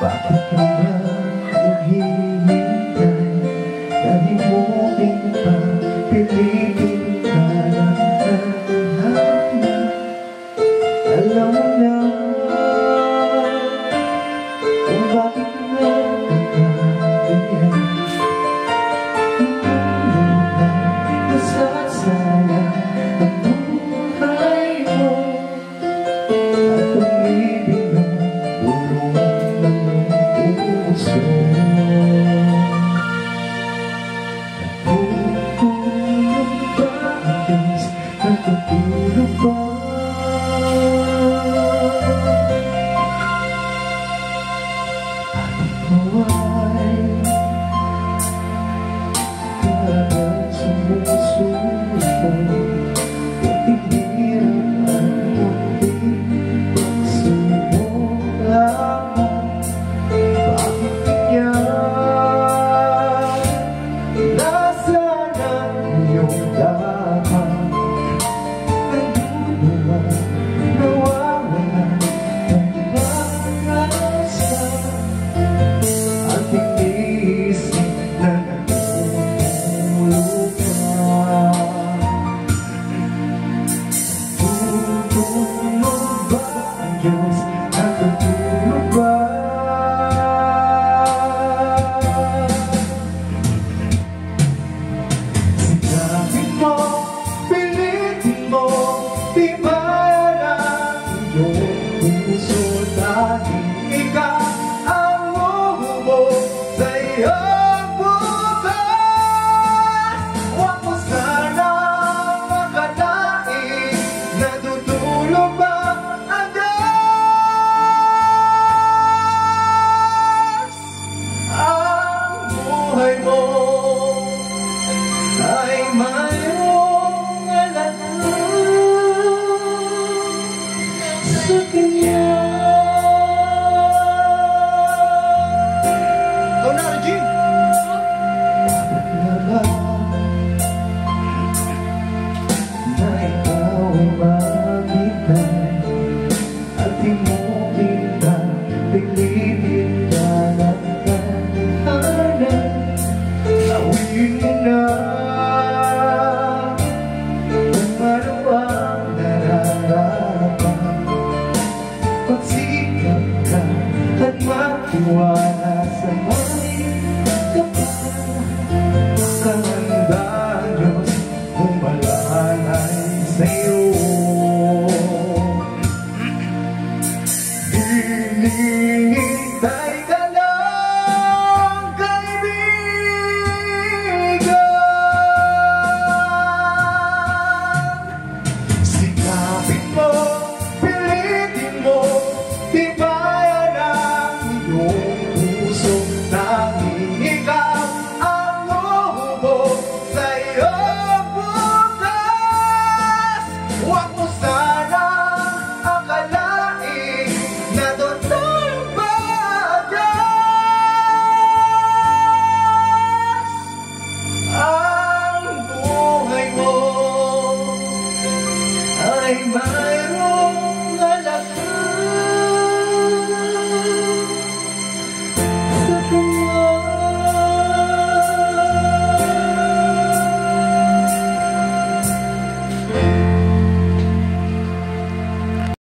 Bakit ka ba naghihintay? Dahil mo din pa pilitin ka lang na alam mo na kung bakit nga kagaya nasasayang ang buhay mo at pag-ibig na bulungan ng puso mo. Natutulog ba ang Diyos? Natutulog ba? Wala sa mga kakandaan Diyos kung malalay sa'yo. Hinihintay